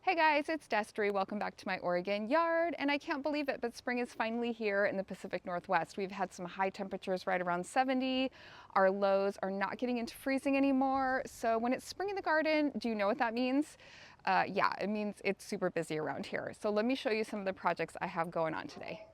Hey guys, it's Destry. Welcome back to my Oregon yard. And I can't believe it, but spring is finally here in the Pacific Northwest. We've had some high temperatures right around 70. Our lows are not getting into freezing anymore. So when it's spring in the garden, do you know what that means? Yeah, it means it's super busy around here. So let me show you some of the projects I have going on today.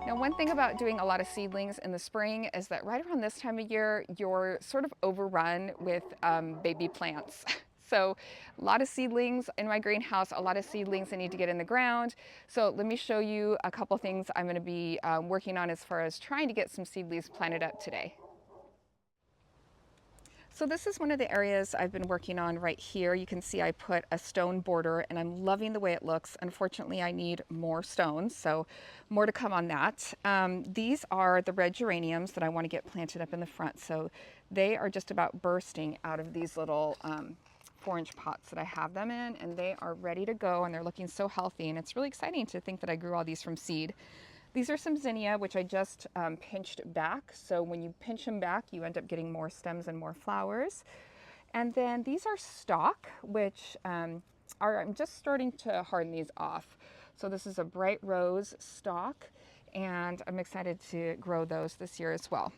Now, one thing about doing a lot of seedlings in the spring is that right around this time of year, you're sort of overrun with baby plants. So a lot of seedlings in my greenhouse, a lot of seedlings that need to get in the ground. So let me show you a couple things I'm going to be working on as far as trying to get some seedlings planted up today. So this is one of the areas I've been working on right here. You can see I put a stone border and I'm loving the way it looks. Unfortunately, I need more stones, so more to come on that. These are the red geraniums that I want to get planted up in the front. So they are just about bursting out of these little 4-inch pots that I have them in, and they are ready to go and they're looking so healthy, and it's really exciting to think that I grew all these from seed. These are some zinnia, which I just pinched back. So when you pinch them back, you end up getting more stems and more flowers. And then these are stock, which I'm just starting to harden these off. So this is a bright rose stock, and I'm excited to grow those this year as well.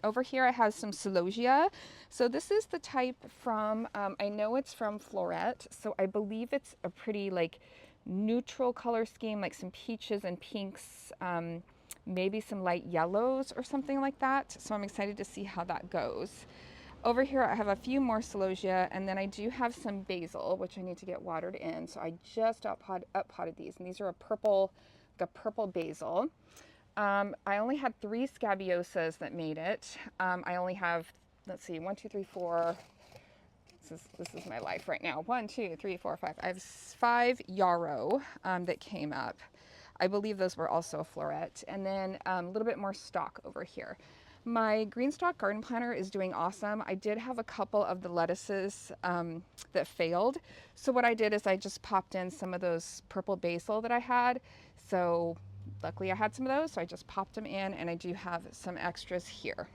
Over here I have some celosia. So this is the type from, I know it's from Floret, so I believe it's a pretty neutral color scheme, like some peaches and pinks, maybe some light yellows or something like that. So I'm excited to see how that goes. Over here I have a few more celosia, and then I do have some basil, which I need to get watered in. So I just up potted these, and these are a purple basil. I only had 3 scabiosas that made it. I only have, let's see, 1, 2, 3, 4. This is my life right now. 1, 2, 3, 4, 5. I have 5 yarrow that came up. I believe those were also a floret. And then a little bit more stock over here. My green stock garden planter is doing awesome. I did have a couple of the lettuces that failed. So what I did is I just popped in some of those purple basil that I had. So luckily I had some of those, so I just popped them in, and I do have some extras here.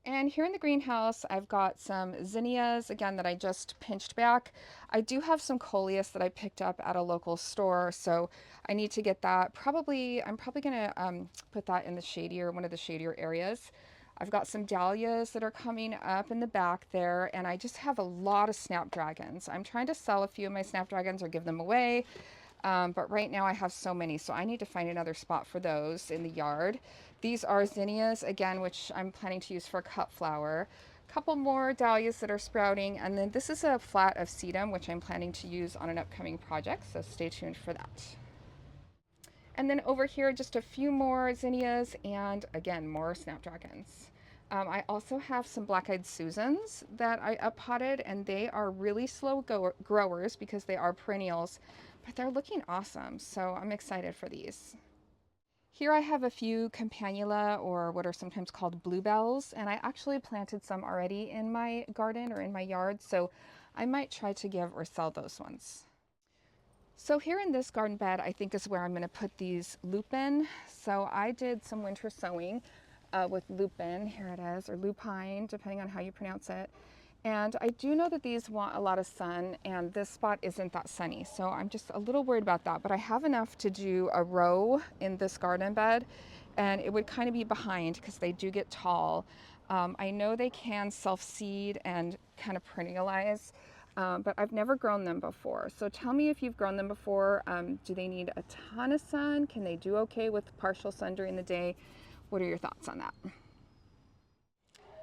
And here in the greenhouse, I've got some zinnias, again, that I just pinched back. I do have some coleus that I picked up at a local store, so I need to get that. I'm probably gonna put that in one of the shadier areas. I've got some dahlias that are coming up in the back there, and I just have a lot of snapdragons. I'm trying to sell a few of my snapdragons or give them away. But right now I have so many, so I need to find another spot for those in the yard. These are zinnias, again, which I'm planning to use for cut flower. A couple more dahlias that are sprouting, and then this is a flat of sedum, which I'm planning to use on an upcoming project, so stay tuned for that. And then over here, just a few more zinnias, and again, more snapdragons. I also have some black-eyed Susans that I up-potted, and they are really slow growers because they are perennials, but they're looking awesome, so I'm excited for these. Here I have a few campanula, or what are sometimes called bluebells, and I actually planted some already in my garden or in my yard, so I might try to give or sell those ones. So here in this garden bed, I think is where I'm going to put these lupin. So I did some winter sowing with lupin, here it is, or lupine, depending on how you pronounce it. And I do know that these want a lot of sun, and this spot isn't that sunny, so I'm just a little worried about that. But I have enough to do a row in this garden bed, and it would kind of be behind because they do get tall. I know they can self-seed and kind of perennialize, but I've never grown them before. So tell me if you've grown them before. Do they need a ton of sun? Can they do okay with partial sun during the day? What are your thoughts on that?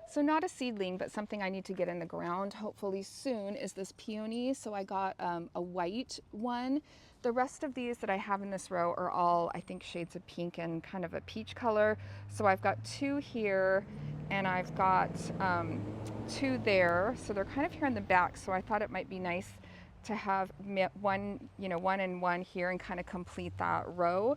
So not a seedling, but something I need to get in the ground hopefully soon is this peony. So I got a white one. The rest of these that I have in this row are all, I think, shades of pink and kind of a peach color. So I've got 2 here, and I've got 2 there. So they're kind of here in the back. So I thought it might be nice to have one and one here and kind of complete that row.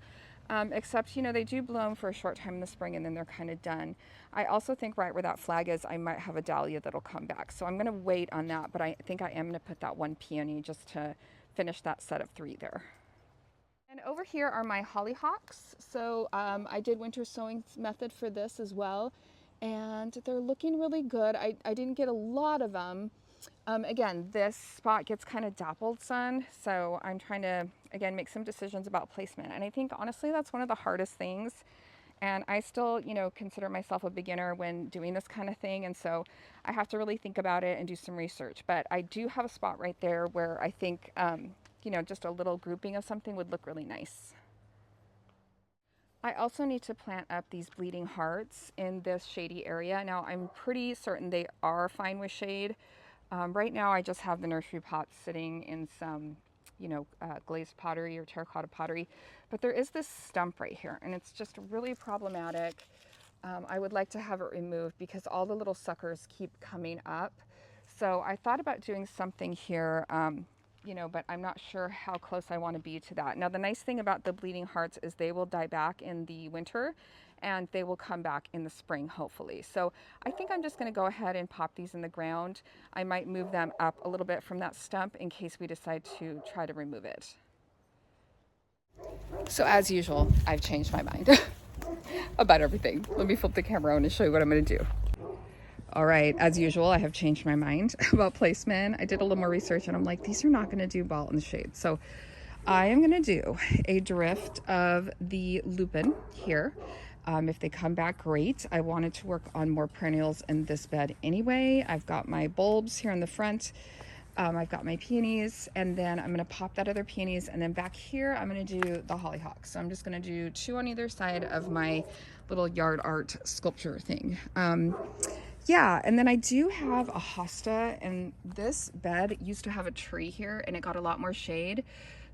Except, they do bloom for a short time in the spring and then they're kind of done. I also think right where that flag is, I might have a dahlia that'll come back. So I'm going to wait on that, but I think I am going to put that one peony just to finish that set of 3 there. And over here are my hollyhocks. So I did winter sowing method for this as well, and they're looking really good. I didn't get a lot of them. Again, this spot gets kind of dappled sun, so I'm trying to, again, make some decisions about placement. And I think, honestly, that's one of the hardest things. And I still, you know, consider myself a beginner when doing this kind of thing. And so I have to really think about it and do some research. But I do have a spot right there where I think, you know, just a little grouping of something would look really nice. I also need to plant up these bleeding hearts in this shady area. Now, I'm pretty certain they are fine with shade. Right now, I just have the nursery pots sitting in some, you know, glazed pottery or terracotta pottery. But there is this stump right here, and it's just really problematic. I would like to have it removed because all the little suckers keep coming up. So I thought about doing something here, you know, but I'm not sure how close I want to be to that. Now, the nice thing about the bleeding hearts is they will die back in the winter and they will come back in the spring, hopefully. So I think I'm just going to go ahead and pop these in the ground. I might move them up a little bit from that stump in case we decide to try to remove it. So as usual, I've changed my mind about everything. Let me flip the camera on and show you what I'm going to do. All right, as usual, I have changed my mind about placement. I did a little more research and I'm like, these are not going to do well in the shade. So I am going to do a drift of the lupin here. If they come back, great. I wanted to work on more perennials in this bed anyway. I've got my bulbs here in the front. I've got my peonies, and then I'm going to pop that other peonies, and then back here I'm going to do the hollyhocks. So I'm just going to do 2 on either side of my little yard art sculpture thing. Yeah, and then I do have a hosta, and this bed used to have a tree here and it got a lot more shade.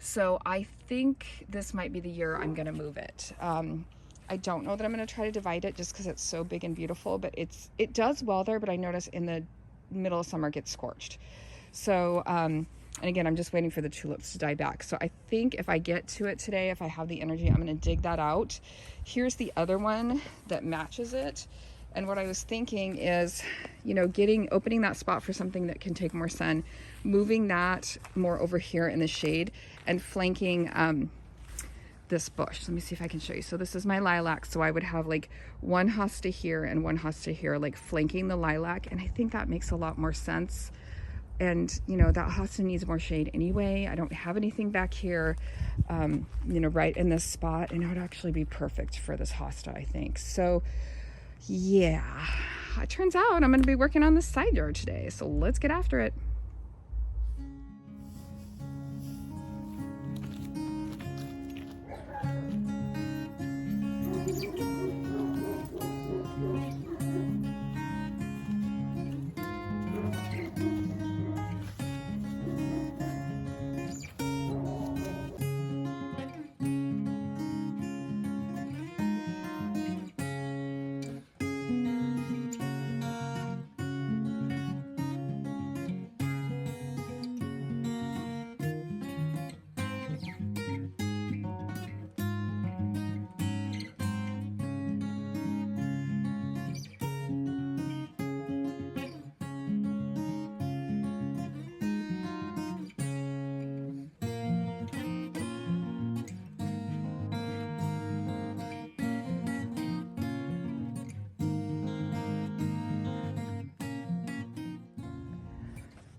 So I think this might be the year I'm going to move it. I don't know that I'm going to try to divide it just because it's so big and beautiful, but it does well there, but I notice in the middle of summer it gets scorched. So, and again, I'm just waiting for the tulips to die back. So I think if I get to it today, if I have the energy, I'm going to dig that out. Here's the other one that matches it. And what I was thinking is, you know, opening that spot for something that can take more sun, moving that more over here in the shade and flanking, this bush. Let me see if I can show you. So this is my lilac. So I would have like 1 hosta here and 1 hosta here, like flanking the lilac. And I think that makes a lot more sense. And, you know, that hosta needs more shade anyway. I don't have anything back here, you know, right in this spot. And it would actually be perfect for this hosta, I think. So, yeah, it turns out I'm going to be working on this side yard today. So let's get after it.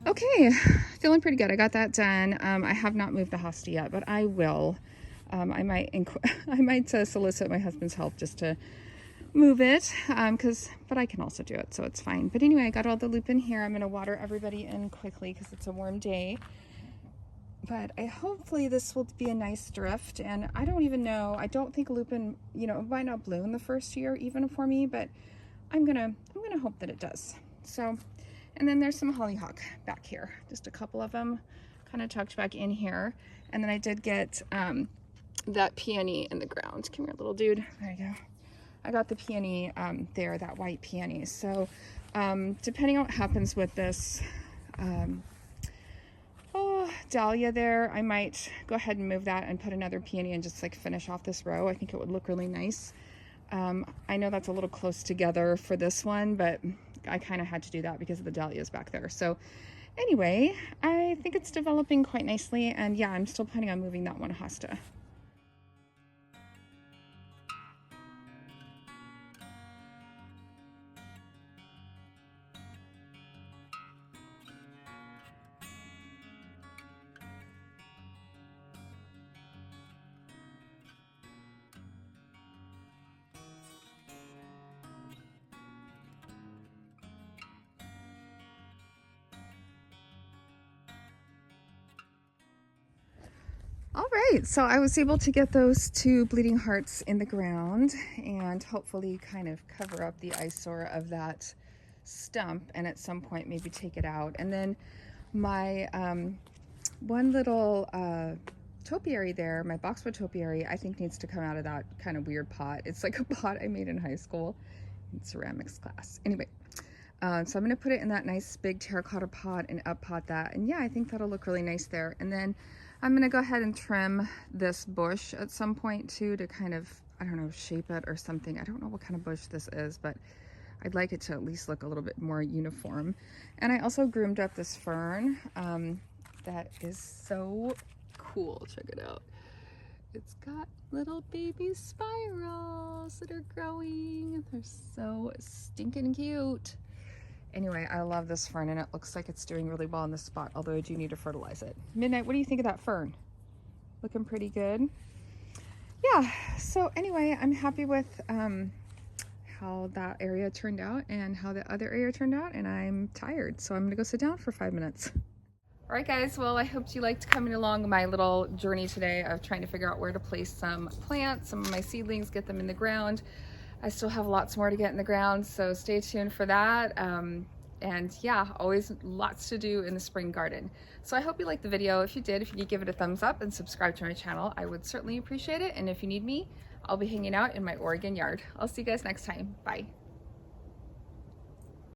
Okay, feeling pretty good. I got that done. I have not moved the hosta yet, but I will. I might solicit my husband's help just to move it, but I can also do it, so it's fine. But anyway, I got all the lupin here. I'm going to water everybody in quickly because it's a warm day. But hopefully this will be a nice drift. And I don't even know. I don't think lupin, you know, it might not bloom the first year even for me, but I'm gonna hope that it does. So. And then there's some hollyhock back here, just a couple of them kind of tucked back in here. And then I did get that peony in the ground. Come here, little dude. There you go. I got the peony there, that white peony. So depending on what happens with this dahlia there, I might go ahead and move that and put another peony and just like finish off this row. I think it would look really nice. I know that's a little close together for this one, but I kind of had to do that because of the dahlias back there. So Anyway, I think it's developing quite nicely, and yeah, I'm still planning on moving that one hosta. All right, so I was able to get those 2 bleeding hearts in the ground and hopefully kind of cover up the eyesore of that stump, and at some point maybe take it out. And then my one little topiary there, my boxwood topiary, I think needs to come out of that kind of weird pot. It's like a pot I made in high school in ceramics class. Anyway, so I'm going to put it in that nice big terracotta pot and up pot that. And yeah, I think that'll look really nice there. And then I'm going to go ahead and trim this bush at some point too, to kind of, I don't know, shape it or something. I don't know what kind of bush this is, but I'd like it to at least look a little bit more uniform. And I also groomed up this fern that is so cool. Check it out. It's got little baby spirals that are growing. They're so stinking cute. Anyway, I love this fern, and it looks like it's doing really well in this spot, although I do need to fertilize it. Midnight, what do you think of that fern? Looking pretty good. Yeah, so anyway, I'm happy with how that area turned out and how the other area turned out, and I'm tired, so I'm gonna go sit down for 5 minutes. All right, guys, well, I hope you liked coming along my little journey today of trying to figure out where to place some plants, some of my seedlings, get them in the ground. I still have lots more to get in the ground, so stay tuned for that. And yeah, always lots to do in the spring garden. So I hope you liked the video. If you did, if you could give it a thumbs up and subscribe to my channel, I would certainly appreciate it. And if you need me, I'll be hanging out in my Oregon yard. I'll see you guys next time. Bye.